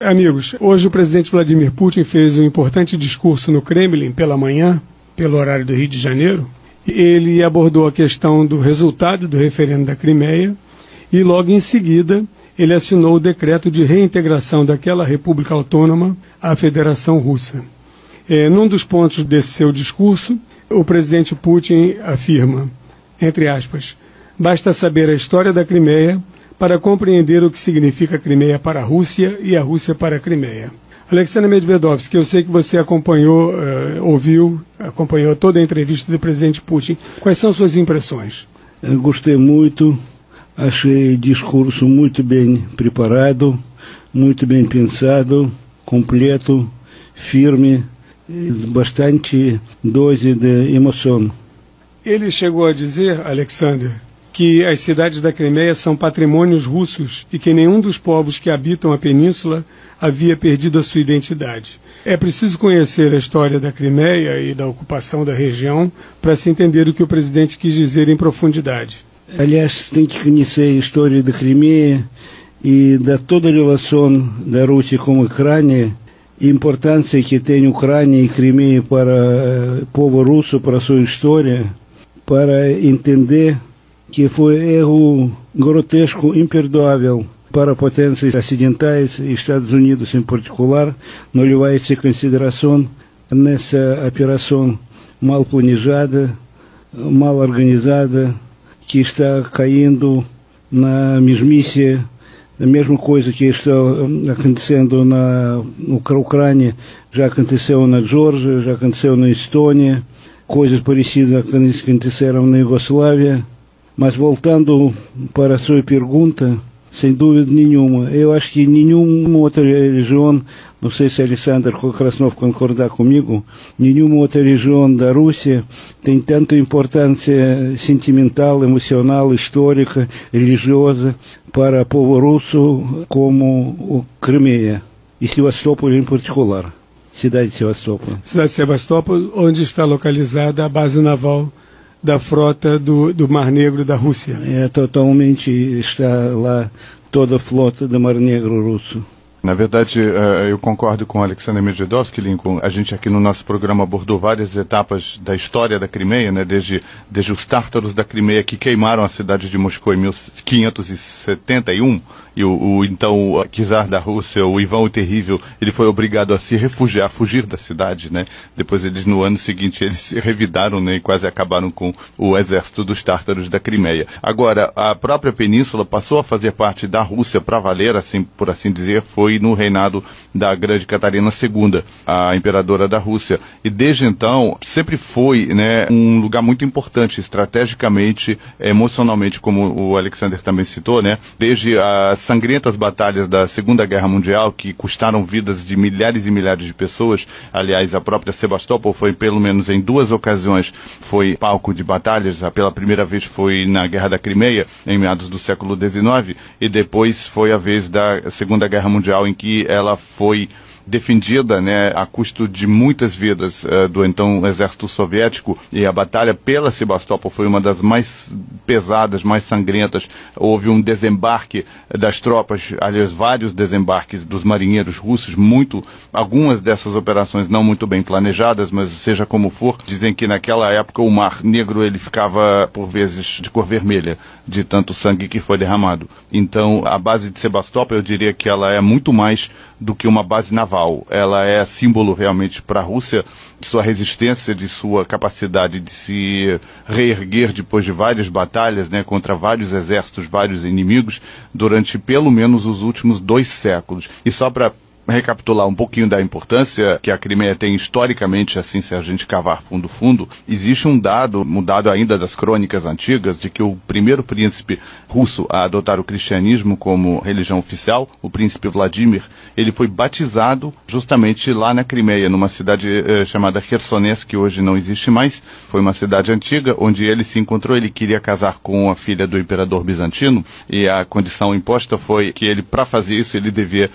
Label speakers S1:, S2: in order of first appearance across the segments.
S1: Amigos, hoje o presidente Vladimir Putin fez um importante discurso no Kremlin pela manhã, pelo horário do Rio de Janeiro. Ele abordou a questão do resultado do referendo da Crimeia e logo em seguida ele assinou o decreto de reintegração daquela república autônoma à Federação Russa. Num dos pontos desse seu discurso, o presidente Putin afirma, entre aspas, basta saber a história da Crimeia para compreender o que significa a Crimeia para a Rússia e a Rússia para a Crimeia. Alexander Medvedovsky, eu sei que você acompanhou toda a entrevista do presidente Putin. Quais são suas impressões?
S2: Eu gostei muito, achei discurso muito bem preparado, muito bem pensado, completo, firme, bastante dose de emoção.
S1: Ele chegou a dizer, Alexander, que as cidades da Crimeia são patrimônios russos e que nenhum dos povos que habitam a península havia perdido a sua identidade. É preciso conhecer a história da Crimeia e da ocupação da região para se entender o que o presidente quis dizer em profundidade.
S2: Aliás, tem que conhecer a história da Crimeia e da toda a relação da Rússia com a Ucrânia, a importância que tem a Ucrânia e a Crimeia para o povo russo, para a sua história, para entender que foi erro grotesco, imperdoável para potências ocidentais, Estados Unidos em particular, não levar-se em consideração nessa operação mal planejada, mal organizada, que está caindo na mesmice, a mesma coisa que está acontecendo na Ucrânia, já aconteceu na Geórgia, já aconteceu na Estônia, coisas parecidas aconteceram na Iugoslávia. Mas voltando para a sua pergunta, sem dúvida nenhuma, eu acho que nenhuma outra região, não sei se Alexander Krasnov concordar comigo, nenhuma outra região da Rússia tem tanta importância sentimental, emocional, histórica, religiosa para o povo russo como a Crimeia e Sevastopol em particular, cidade de Sevastopol.
S1: Cidade de Sevastopol, onde está localizada a base naval da frota do Mar Negro da Rússia.
S2: Totalmente está lá toda a frota do Mar Negro russo.
S3: Na verdade, eu concordo com o Alexander Medvedovsky, Lincoln. A gente aqui no nosso programa abordou várias etapas da história da Crimeia, né? Desde os tártaros da Crimeia que queimaram a cidade de Moscou em 1571, e então o czar da Rússia, o Ivan o Terrível, ele foi obrigado a se refugiar, a fugir da cidade, né? Depois eles, no ano seguinte, eles se revidaram, né? E quase acabaram com o exército dos tártaros da Crimeia. Agora, a própria península passou a fazer parte da Rússia para valer, assim, por assim dizer, foi no reinado da grande Catarina II, a imperadora da Rússia. E desde então, sempre foi, né, um lugar muito importante, estrategicamente, emocionalmente, como o Alexander também citou, né? Desde as sangrentas batalhas da Segunda Guerra Mundial, que custaram vidas de milhares e milhares de pessoas. Aliás, a própria Sebastopol foi, pelo menos em 2 ocasiões, foi palco de batalhas. Pela primeira vez foi na Guerra da Crimeia, em meados do século XIX, e depois foi a vez da Segunda Guerra Mundial, em que ela foi defendida, né, a custo de muitas vidas do então exército soviético, e a batalha pela Sebastopol foi uma das mais pesadas, mais sangrentas. Houve um desembarque das tropas, aliás, vários desembarques dos marinheiros russos, algumas dessas operações não muito bem planejadas, mas seja como for, dizem que naquela época o Mar Negro ele ficava por vezes de cor vermelha, de tanto sangue que foi derramado. Então a base de Sebastopol, eu diria que ela é muito mais do que uma base naval. Ela é símbolo realmente para a Rússia, de sua resistência, de sua capacidade de se reerguer depois de várias batalhas, né, contra vários exércitos, vários inimigos, durante pelo menos os últimos 2 séculos. E só para recapitular um pouquinho da importância que a Crimeia tem historicamente, assim, se a gente cavar fundo, existe um dado, mudado ainda das crônicas antigas, de que o primeiro príncipe russo a adotar o cristianismo como religião oficial, o príncipe Vladimir, ele foi batizado justamente lá na Crimeia, numa cidade chamada Khersonês, que hoje não existe mais. Foi uma cidade antiga, onde ele se encontrou. Ele queria casar com a filha do imperador bizantino, e a condição imposta foi que ele, para fazer isso, ele devia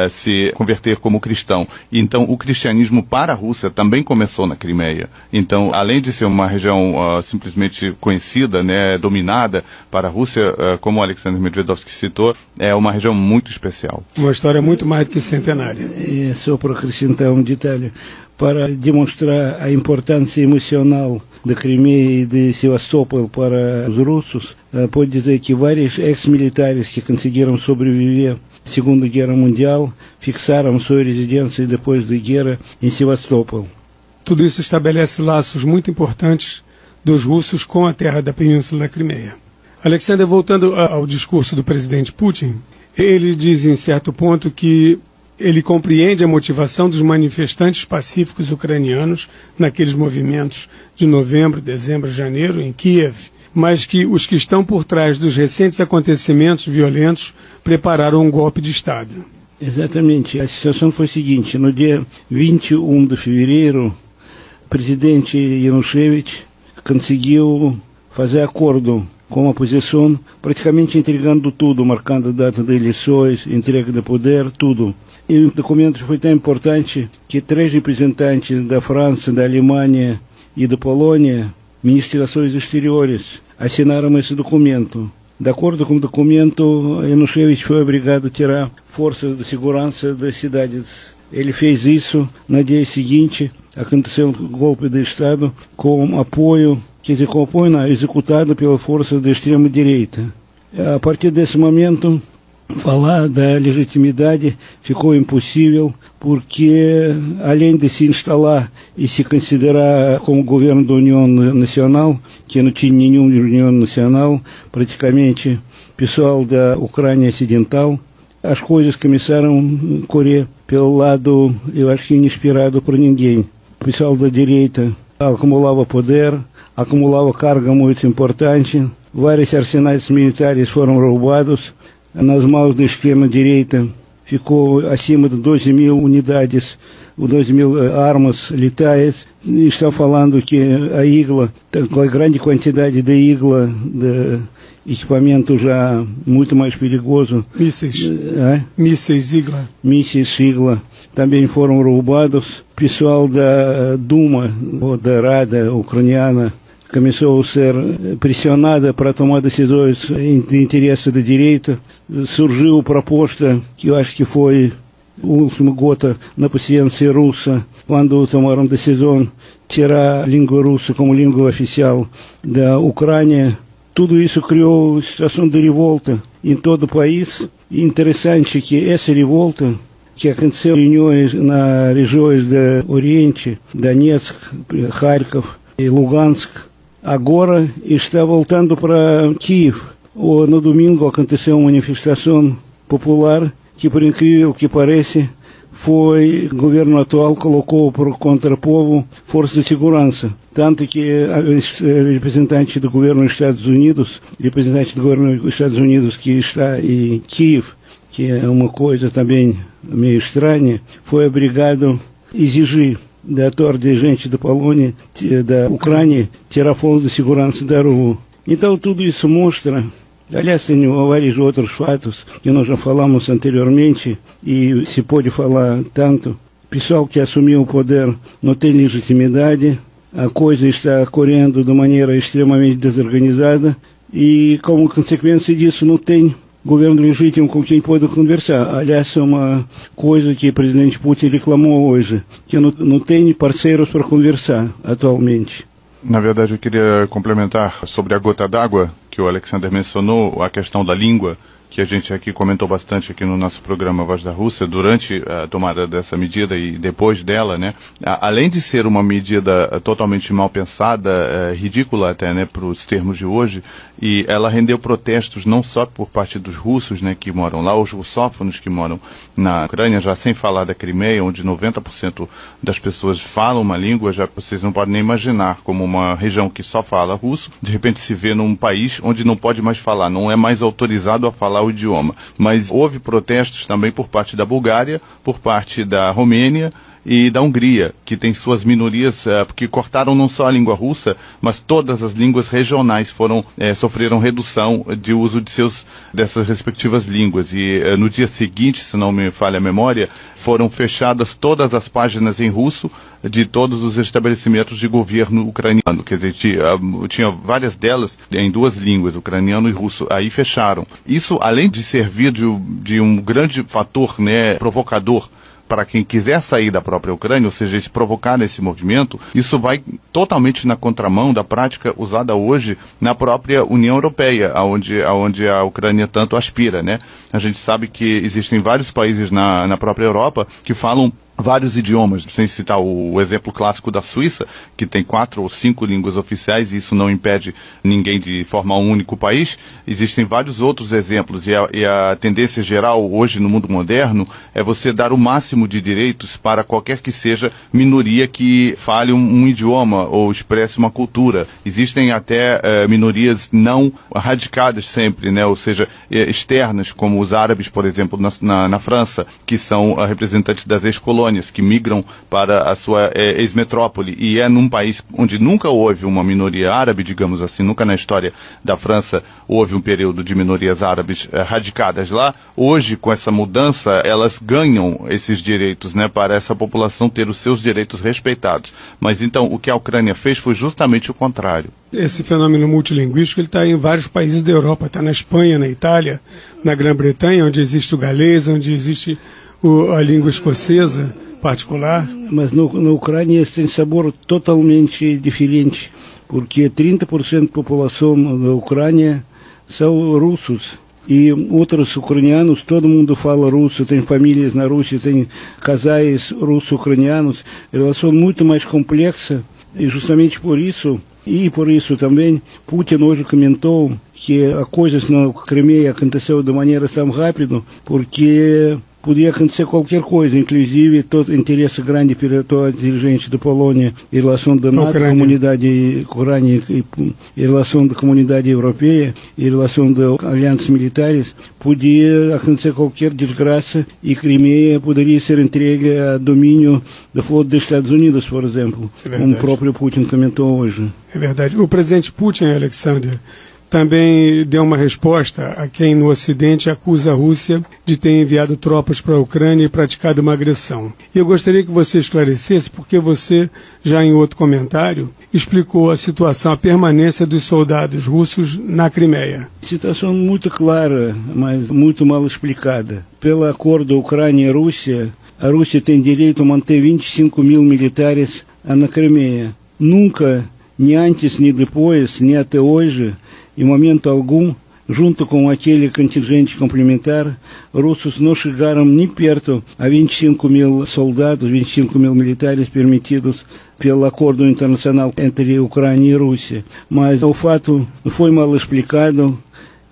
S3: se converter como cristão. Então, o cristianismo para a Rússia também começou na Crimeia. Então, além de ser uma região simplesmente conhecida, né, dominada para a Rússia, como o Alexander Medvedovsky citou, é uma região muito especial.
S1: Uma história muito mais do que centenária.
S2: É só para acrescentar um detalhe, para demonstrar a importância emocional da Crimeia e de Sevastopol para os russos, pode dizer que vários ex-militares que conseguiram sobreviver à Segunda Guerra Mundial fixaram sua residência depois da guerra em Sevastopol.
S1: Tudo isso estabelece laços muito importantes dos russos com a terra da Península da Crimeia. Alexander, voltando ao discurso do presidente Putin, ele diz em certo ponto que ele compreende a motivação dos manifestantes pacíficos ucranianos naqueles movimentos de novembro, dezembro, janeiro, em Kiev, mas que os que estão por trás dos recentes acontecimentos violentos prepararam um golpe de Estado.
S2: Exatamente. A situação foi a seguinte: no dia 21 de fevereiro, o presidente Yanushevich conseguiu fazer acordo com a oposição, praticamente entregando tudo, marcando a data de eleições, entrega de poder, tudo. E o documento foi tão importante que 3 representantes da França, da Alemanha e da Polônia, ministros de Relações Exteriores, assinaram esse documento. De acordo com o documento, Yanushevich foi obrigado a tirar forças de segurança das cidades. Ele fez isso no dia seguinte, aconteceu um golpe de Estado com apoio, executado pela força da extrema-direita. A partir desse momento, falar da legitimidade ficou impossível, porque além de se instalar e se considerar como governo da União Nacional, que não tinha nenhuma União Nacional, praticamente pessoal da Ucrânia Ocidental, as coisas começaram a correr pelo lado, eu acho que inesperado para ninguém. O pessoal da direita acumulava poder, acumulava carga muito importante, vários arsenais militares foram roubados. Nas mãos da extrema-direita ficou acima de 12 mil unidades, 12 mil armas letais. E está falando que a Igla, com a grande quantidade de Igla, de equipamento já muito mais perigoso.
S1: Mísseis Igla.
S2: Mísseis Igla também foram roubados. O pessoal da Duma, ou da Rada ucraniana, começou a ser pressionada para tomar decisões de interesse da direita. Surgiu a proposta, que eu acho que foi a última gota na paciência russa, quando tomaram decisão de tirar a língua russa como língua oficial da Ucrânia. Tudo isso criou situação de revolta em todo o país. E interessante que essa revolta, que aconteceu em nas regiões do Oriente, Donetsk, Kharkov e Lugansk, agora está voltando para Kiev. No domingo aconteceu uma manifestação popular que, por incrível que pareça, o governo atual colocou contra o povo forças de segurança. Tanto que representante do governo dos Estados Unidos, que está em Kiev, que é uma coisa também meio estranha, foi obrigado a exigir da ator de gente da Polônia, da Ucrânia, tirar forças de segurança da rua. Então tudo isso mostra, aliás, tem vários outros fatos que nós já falamos anteriormente e se pode falar tanto. O pessoal que assumiu o poder não tem legitimidade, a coisa está correndo de maneira extremamente desorganizada e, como consequência disso, não tem governo legítimo com quem pode conversar. Aliás, é uma coisa que o presidente Putin reclamou hoje, que não tem parceiros para conversar atualmente.
S3: Na verdade, eu queria complementar sobre a gota d'água, que o Alexander mencionou, a questão da língua, que a gente aqui comentou bastante aqui no nosso programa Voz da Rússia, durante a tomada dessa medida e depois dela, né? Além de ser uma medida totalmente mal pensada, ridícula até, né, para os termos de hoje, e ela rendeu protestos não só por parte dos russos, né, que moram lá, os russófonos que moram na Ucrânia, já sem falar da Crimeia, onde 90% das pessoas falam uma língua, já vocês não podem nem imaginar como uma região que só fala russo, de repente se vê num país onde não pode mais falar, não é mais autorizado a falar o idioma. Mas houve protestos também por parte da Bulgária, por parte da Romênia e da Hungria, que tem suas minorias, porque cortaram não só a língua russa, mas todas as línguas regionais sofreram redução de uso dessas respectivas línguas. E no dia seguinte, se não me falha a memória, foram fechadas todas as páginas em russo de todos os estabelecimentos de governo ucraniano. Quer dizer, tinha várias delas em duas línguas, ucraniano e russo, aí fecharam. Isso, além de servir de um grande fator, né, provocador para quem quiser sair da própria Ucrânia, ou seja, se provocar esse movimento, isso vai totalmente na contramão da prática usada hoje na própria União Europeia, aonde a Ucrânia tanto aspira, né? A gente sabe que existem vários países na própria Europa que falam vários idiomas, sem citar o exemplo clássico da Suíça, que tem 4 ou 5 línguas oficiais, e isso não impede ninguém de formar um único país. Existem vários outros exemplos, e a tendência geral hoje no mundo moderno é você dar o máximo de direitos para qualquer que seja minoria que fale um idioma ou expresse uma cultura. Existem até minorias não radicadas sempre, né? Ou seja, externas, como os árabes, por exemplo, na França, que são representantes das ex-colônias, que migram para a sua ex-metrópole, e é num país onde nunca houve uma minoria árabe, digamos assim, nunca na história da França houve um período de minorias árabes radicadas lá. Hoje, com essa mudança, elas ganham esses direitos, né, para essa população ter os seus direitos respeitados. Mas então, o que a Ucrânia fez foi justamente o contrário.
S1: Esse fenômeno multilinguístico está em vários países da Europa, está na Espanha, na Itália, na Grã-Bretanha, onde existe o galês, onde existe a língua escocesa particular.
S2: Mas na Ucrânia tem sabor totalmente diferente, porque 30% da população da Ucrânia são russos. E outros ucranianos, todo mundo fala russo, tem famílias na Rússia, tem casais russo-ucranianos, relação muito mais complexa, e justamente por isso, e por isso também, Putin hoje comentou que a coisas na Crimeia aconteceu de maneira tão rápida, porque podia acontecer qualquer coisa, inclusive todo interesse grande para toda a inteligência da Polônia em relação da NATO, comunidade ucrânia, em relação da comunidade europeia, em relação das alianças militares, podia acontecer qualquer desgraça e Crimeia poderia ser entregue a domínio da flota dos Estados Unidos, por exemplo, como o próprio Putin comentou hoje.
S1: É verdade. O presidente Putin, Alexander, também deu uma resposta a quem no Ocidente acusa a Rússia de ter enviado tropas para a Ucrânia e praticado uma agressão. E eu gostaria que você esclarecesse, porque você, já em outro comentário, explicou a situação, a permanência dos soldados russos na Crimeia.
S2: Situação muito clara, mas muito mal explicada. Pelo acordo Ucrânia e Rússia, a Rússia tem direito a manter 25 mil militares na Crimeia. Nunca, nem antes, nem depois, nem até hoje, em momento algum, junto com aquele contingente complementar, russos não chegaram nem perto a 25 mil soldados, 25 mil militares permitidos pelo acordo internacional entre Ucrânia e Rússia. Mas o fato foi mal explicado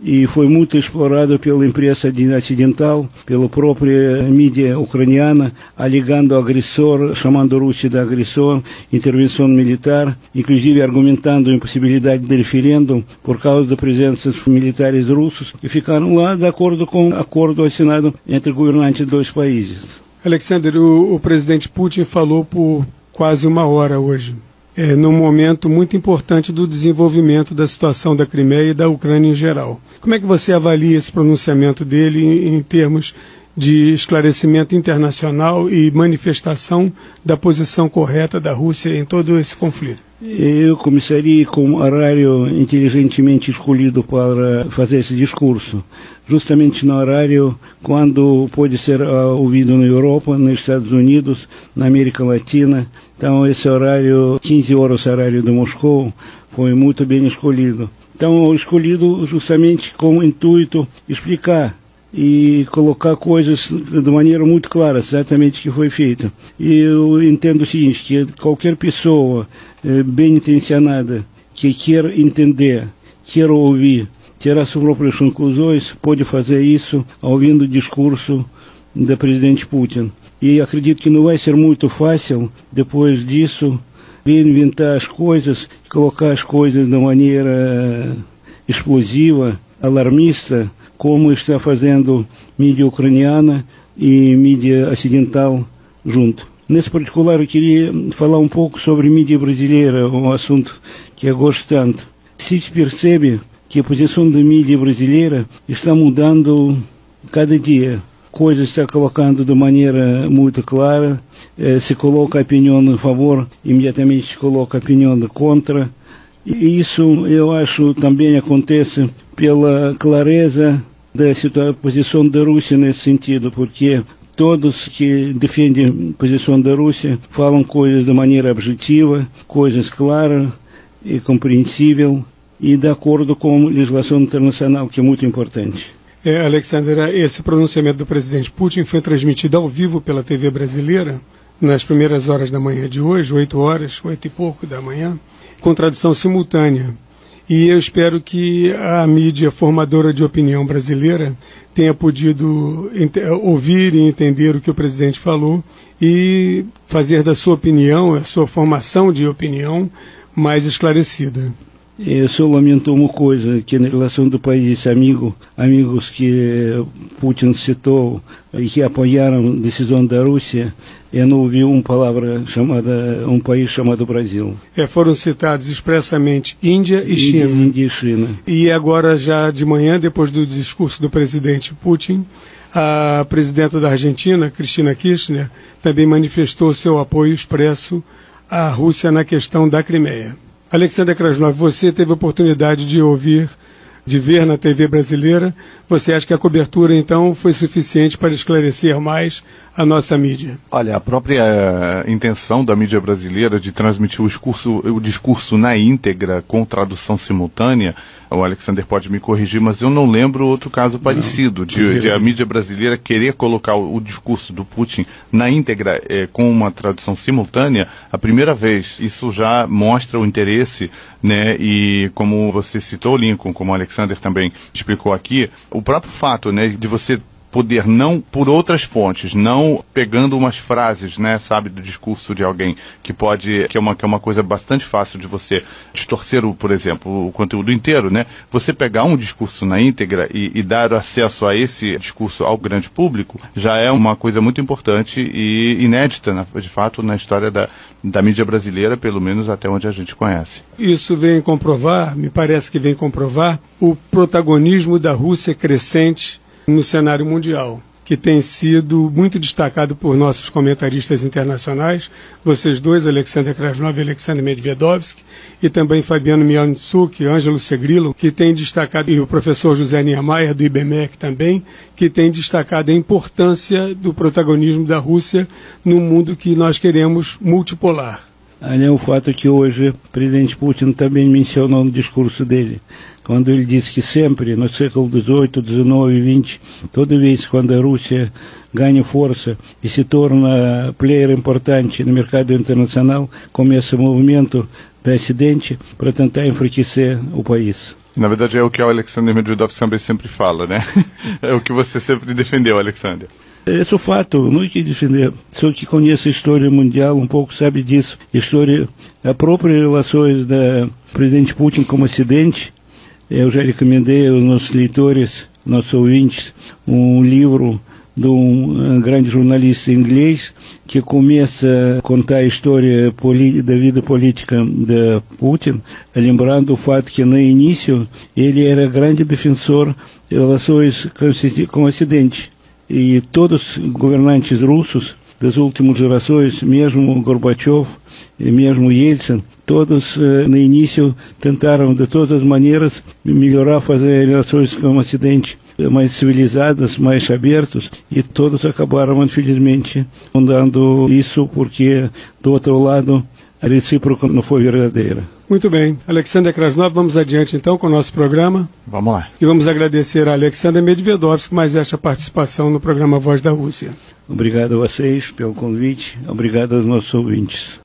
S2: e foi muito explorado pela imprensa ocidental, pela própria mídia ucraniana, alegando agressor, chamando a Rússia de agressor, intervenção militar, inclusive argumentando a impossibilidade de referendo por causa da presença dos militares russos, e ficaram lá de acordo com o acordo assinado entre governantes de dois países.
S1: Alexander, o presidente Putin falou por quase uma hora hoje, num momento muito importante do desenvolvimento da situação da Crimeia e da Ucrânia em geral. Como é que você avalia esse pronunciamento dele em termos de esclarecimento internacional e manifestação da posição correta da Rússia em todo esse conflito?
S2: Eu começaria com um horário inteligentemente escolhido para fazer esse discurso, justamente no horário quando pode ser ouvido na Europa, nos Estados Unidos, na América Latina. Então esse horário, 15 horas, horário de Moscou, foi muito bem escolhido. Então escolhido justamente com o intuito de explicar e colocar coisas de maneira muito clara, exatamente o que foi feito. E eu entendo o seguinte, que qualquer pessoa bem intencionada que quer entender, quer ouvir, tirar suas próprias conclusões, pode fazer isso ouvindo o discurso do presidente Putin. E acredito que não vai ser muito fácil, depois disso, reinventar as coisas, colocar as coisas de maneira explosiva, alarmista, como está fazendo mídia ucraniana e mídia ocidental junto. Nesse particular, eu queria falar um pouco sobre a mídia brasileira, um assunto que eu gosto tanto. Se percebe que a posição da mídia brasileira está mudando cada dia. Coisas está colocando de maneira muito clara, se coloca a opinião a favor, imediatamente se coloca a opinião contra. E isso, eu acho, também acontece pela clareza da posição da Rússia nesse sentido, porque todos que defendem a posição da Rússia falam coisas de maneira objetiva, coisas claras e compreensível e de acordo com a legislação internacional, que é muito importante.
S1: Alexander, esse pronunciamento do presidente Putin foi transmitido ao vivo pela TV brasileira nas primeiras horas da manhã de hoje, 8 e pouco da manhã, com tradução simultânea. E eu espero que a mídia formadora de opinião brasileira tenha podido ouvir e entender o que o presidente falou e fazer da sua opinião, a sua formação de opinião, mais esclarecida.
S2: Eu só lamento uma coisa, que na relação do país amigos que Putin citou e que apoiaram a decisão da Rússia, eu não ouvi uma palavra um país chamado Brasil.
S1: Foram citados expressamente Índia e China.
S2: Índia e China.
S1: E agora, já de manhã, depois do discurso do presidente Putin, a presidenta da Argentina, Cristina Kirchner, também manifestou seu apoio expresso à Rússia na questão da Crimeia. Alexander Krasnov, você teve a oportunidade de ver na TV brasileira. Você acha que a cobertura, então, foi suficiente para esclarecer mais a nossa mídia?
S3: Olha, a própria intenção da mídia brasileira de transmitir o discurso na íntegra, com tradução simultânea, o Alexander pode me corrigir, mas eu não lembro outro caso parecido, de a mídia brasileira querer colocar o discurso do Putin na íntegra com uma tradução simultânea, a primeira vez. Isso já mostra o interesse, né? E como você citou, Lincoln, como o Alexander também explicou aqui, o próprio fato, né, de você poder, não por outras fontes, não pegando umas frases, né, sabe, do discurso de alguém que é uma coisa bastante fácil de você distorcer, por exemplo, o conteúdo inteiro, né, você pegar um discurso na íntegra e dar acesso a esse discurso ao grande público, já é uma coisa muito importante e inédita, de fato, na história da mídia brasileira, pelo menos até onde a gente conhece.
S1: Isso vem comprovar, me parece que vem comprovar, o protagonismo da Rússia crescente no cenário mundial, que tem sido muito destacado por nossos comentaristas internacionais, vocês dois, Alexander Krasnov e Alexander Medvedovsky, e também Fabiano Mianitsuk e Ângelo Segrilo, que tem destacado, e o professor José Niemeyer, do IBMEC também, que tem destacado a importância do protagonismo da Rússia no mundo que nós queremos multipolar.
S2: Olha o fato que hoje o presidente Putin também mencionou no discurso dele, quando ele disse que sempre, no século XVIII, XIX e XX, toda vez quando a Rússia ganha força e se torna player importante no mercado internacional, começa o movimento do Ocidente para tentar enfraquecer o país.
S3: Na verdade é o que o Alexander Medvedov também sempre fala, né? É o que você sempre defendeu, Alexander.
S2: Esse é o fato, não é que defender. Só que conhece a história mundial, um pouco sabe disso. A própria relações do presidente Putin com o Ocidente. Eu já recomendei aos nossos leitores, nossos ouvintes, um livro de um grande jornalista inglês que começa a contar a história da vida política de Putin, lembrando o fato que no início ele era grande defensor de relações com o Ocidente. E todos os governantes russos das últimas gerações, mesmo Gorbachev e mesmo Yeltsin, todos no início tentaram de todas as maneiras melhorar, fazer relações com o Ocidente mais civilizadas, mais abertas, e todos acabaram, infelizmente, não dando isso porque, do outro lado, a recíproca não foi verdadeira.
S1: Muito bem. Alexander Krasnov, vamos adiante então com o nosso programa.
S3: Vamos lá.
S1: E vamos agradecer a Alexander Medvedovsky mais esta participação no programa Voz da Rússia.
S2: Obrigado a vocês pelo convite, obrigado aos nossos ouvintes.